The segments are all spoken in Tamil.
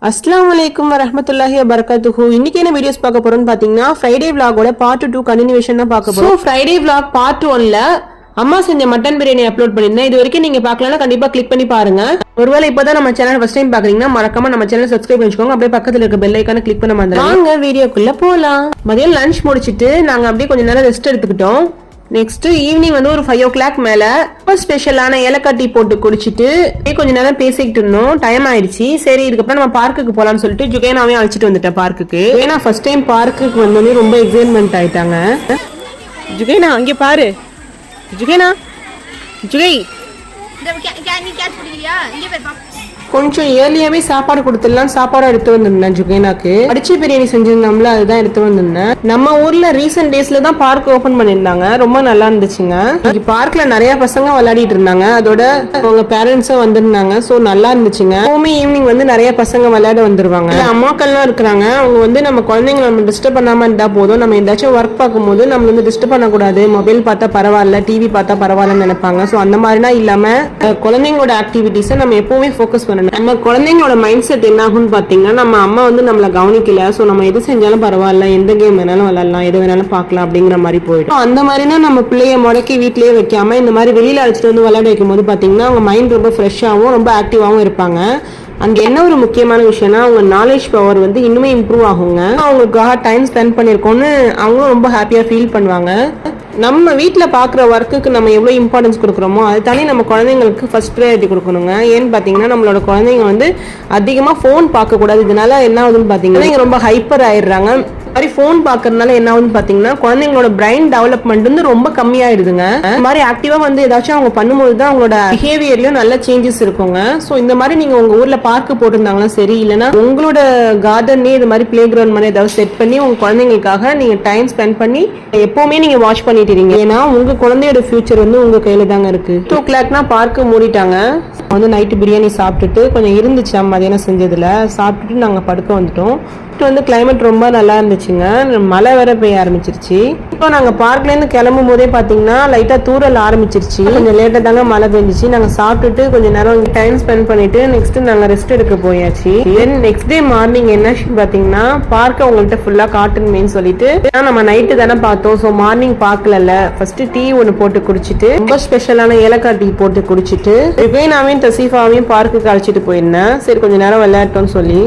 Assalamualaikum warahmatullahi wabarakatuh. இன்னைக்கு என்ன வீடியோஸ் பார்க்க போறோம்னு பாத்தீங்கன்னா ஃப்ரைடே vlog-ஓட பார்ட் 2 கண்டினியூவேஷன் தான் பார்க்க போறோம். ஃப்ரைடே vlog பார்ட் 1ல அம்மா செஞ்ச மட்டன் பிரியாணி அப்லோட் பண்ணிருந்தேன். இது வரைக்கும் நீங்க பார்க்கலனா கண்டிப்பா கிளிக் பண்ணி பாருங்க. ஒருவேளை இப்பதான் நம்ம சேனல் ஃபர்ஸ்ட் டைம் பாக்குறீங்கன்னா மறக்காம நம்ம சேனலை சப்ஸ்கிரைப் பண்ணிக்கோங்க. அப்படியே பக்கத்துல இருக்க பெல் ஐகானை கிளிக் பண்ண மறந்துடாதீங்க. வாங்க வீடியோக்குள்ள போலாம். மதியம் லஞ்ச் முடிச்சிட்டு நாங்க அப்படியே கொஞ்ச நேரம் ரெஸ்ட் எடுத்துக்கிட்டோம். நெக்ஸ்ட் ஈவினிங் வந்து ஒரு 5 o'clock மேல ஸ்பெஷலான ஏலக்காய் டீ போட்டு குடிச்சிட்டு கொஞ்ச நேரம் பேசிக்கிட்டு இருந்தோம். டைம் ஆயிடுச்சு. சரி இதுக்கப்புறம் நம்ம பார்க்குக்கு போலாம்னு சொல்லிட்டு ஜுகேனாவே அழைச்சிட்டு வந்துட்டேன் பார்க்குக்கு. ஏன்னா ஃபர்ஸ்ட் டைம் பார்க்குக்கு வந்தோடனே ரொம்ப எக்ஸைட்மெண்ட் ஆயிட்டாங்க. ஜுகேனா அங்கே பாரு. ஜுகேனா ஜுகை கொஞ்சம் ஏர்லியாவே சாப்பாடு கொடுத்துடலாம் சாப்பாடு எடுத்து வந்திருந்தேன். ஜுகேனாக்கு அடிச்சு பிரியாணி செஞ்சிருந்தோம்ல அதுதான் எடுத்து வந்திருந்தேன். நம்ம ஊர்ல ரீசெண்ட் டேஸ்ல தான் பார்க் ஓபன் பண்ணிருந்தாங்க. ரொம்ப நல்லா இருந்துச்சுங்க. பார்க்ல நிறைய பசங்க விளையாடிட்டு இருந்தாங்க. அதோட அவங்க பேரண்ட்ஸும் வந்திருந்தாங்க. சோ நல்லா இருந்துச்சுங்க. எப்பவுமே ஈவினிங் வந்து நிறைய பசங்க விளையாட வந்துருவாங்க. அம்மாக்கள்லாம் இருக்கிறாங்க. அவங்க வந்து நம்ம குழந்தைங்களை நம்ம டிஸ்டர்ப் பண்ணாம இருந்தா போதும். நம்ம ஏதாச்சும் ஒர்க் பார்க்கும் போது நம்ம வந்து டிஸ்டர்ப் பண்ணக்கூடாது. மொபைல் பார்த்தா பரவாயில்ல, டிவி பார்த்தா பரவாயில்லன்னு நினைப்பாங்க. சோ அந்த மாதிரிலாம் இல்லாம குழந்தைங்களோட ஆக்டிவிட்டிஸை நம்ம எப்பவுமே ஃபோக்கஸ் பண்ணணும். நம்ம குழந்தைங்களோட மைண்ட் செட் என்ன ஆகும்னு பாத்தீங்கன்னா நம்ம அம்மா வந்து நம்மள கவனிக்கல, சோ நம்ம எது செஞ்சாலும் பரவாயில்ல, எந்த கேம் வேணாலும் விளையாடலாம், எது வேணாலும் பார்க்கலாம் அப்படிங்கிற மாதிரி போயிடும். அந்த மாதிரினா நம்ம பிள்ளைய முடக்கி வீட்லயே வைக்காம இந்த மாதிரி வெளியில அழைச்சிட்டு வந்து விளையாட வைக்கும் போது பாத்தீங்கன்னா அவங்க மைண்ட் ரொம்ப ஃப்ரெஷ்ஷாகவும் ரொம்ப ஆக்டிவாகவும் இருப்பாங்க. அங்க என்ன ஒரு முக்கியமான விஷயம்னா அவங்க நாலேஜ் பவர் வந்து இன்னுமே இம்ப்ரூவ் ஆகுங்க. அவங்களுக்காக டைம் ஸ்பெண்ட் பண்ணிருக்கோம்னு அவங்களும் ரொம்ப ஹாப்பியா ஃபீல் பண்ணுவாங்க. நம்ம வீட்டுல பாக்குற ஒர்க்குக்கு நம்ம எவ்வளவு இம்பார்ட்டன்ஸ் கொடுக்குறோமோ அது தானே நம்ம குழந்தைங்களுக்கு ஃபர்ஸ்ட் ப்ரையாரிட்டி கொடுக்கணுங்க. ஏன்னு பாத்தீங்கன்னா நம்மளோட குழந்தைங்க வந்து அதிகமா போன் பார்க்க கூடாது. இதனால என்ன ஆகுதுன்னு பாத்தீங்கன்னா ரொம்ப ஹைப்பர் ஆயிடுறாங்க. மாதிரி போன் பாக்குறதுனால என்ன ஆகுதுன்னு பாத்தீங்கன்னா குழந்தைங்களோட பிரைன் டெவலப்மெண்ட் வந்து ரொம்ப கம்மியாயிடுதுங்க. இந்த மாதிரி ஆக்டிவா வந்து ஏதாச்சும் அவங்க பண்ணும்போது தான் அவங்களோட பிஹேவியர்லயும் நல்ல சேஞ்சஸ் இருக்குங்க. சோ இந்த மாதிரி நீங்க உங்க ஊர்ல பார்க்க போட்டிருந்தாங்களா சரி, இல்லைன்னா உங்களோட கார்டன்லயே இது மாதிரி பிளே கிரவுண்ட் மாதிரி ஏதாவது செட் பண்ணி உங்க குழந்தைங்களுக்காக நீங்க டைம் ஸ்பெண்ட் பண்ணி எப்பவுமே நீங்க வாட்ச் பண்ணிட்டு இருக்கீங்க. ஏன்னா உங்க குழந்தையோட ஃபியூச்சர் வந்து உங்க கையில தாங்க இருக்கு. 2 o'clock பார்க்க மூடிட்டாங்க. வந்து நைட்டு பிரியாணி சாப்பிட்டுட்டு கொஞ்சம் இருந்துச்சு மதியானம் செஞ்சதுல சாப்பிட்டுட்டு நாங்க படுக்க வந்துட்டோம். வந்து கிளைமேட் ரொம்ப நல்லா இருந்துச்சுங்க. மழை வேற பெய்ய ஆரம்பிச்சிருச்சு. இப்போ நாங்க பார்க்ல இருந்து கிளம்பும் போதே பாத்தீங்கன்னா லைட்டா தூரல் ஆரம்பிச்சிருச்சு. கொஞ்சம் லேட்டா தாங்க மழை பெஞ்சிச்சு. நாங்க சாப்பிட்டுட்டு கொஞ்ச நேரம் டைம் ஸ்பெண்ட் பண்ணிட்டு நெக்ஸ்ட் நாங்க ரெஸ்ட் எடுக்க போயாச்சு. தென் நெக்ஸ்ட் டே மார்னிங் என்ன பாத்தீங்கன்னா பார்க்க உங்கள்கிட்ட ஃபுல்லா காட்டணுமேன்னு சொல்லிட்டு நம்ம நைட்டு தானே பார்த்தோம். ஸோ மார்னிங் பார்க்கல. ஃபர்ஸ்ட் டீ ஒன்று போட்டு குடிச்சிட்டு ரொம்ப ஸ்பெஷலான ஏலக்காய் டீ போட்டு குடிச்சிட்டு ரிவேனாவையும் தசீஃபாவையும் பார்க்குக்கு அழைச்சிட்டு போயிருந்தேன். சரி கொஞ்ச நேரம் விளையாட்டோம்னு சொல்லி.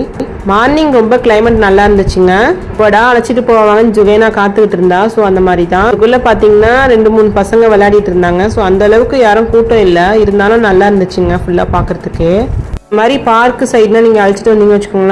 மார்னிங் ரொம்ப கிளைமேட் நல்லா இருந்துச்சுங்க. இப்படா அழைச்சிட்டு போவாங்கன்னு ஜுவேனா காத்துக்கிட்டு இருந்தா. ஸோ அந்த மாதிரி தான் அதுக்குள்ள பாத்தீங்கன்னா 2-3 பசங்க விளையாடிட்டு இருந்தாங்க. ஸோ அந்த அளவுக்கு யாரும் கூட்டம் இல்லை, இருந்தாலும் நல்லா இருந்துச்சுங்க ஃபுல்லா பாக்குறதுக்கு. இந்த மாதிரி பார்க் சைட்னா நீங்க அழைச்சிட்டு வந்தீங்க வச்சுக்கோங்களேன்.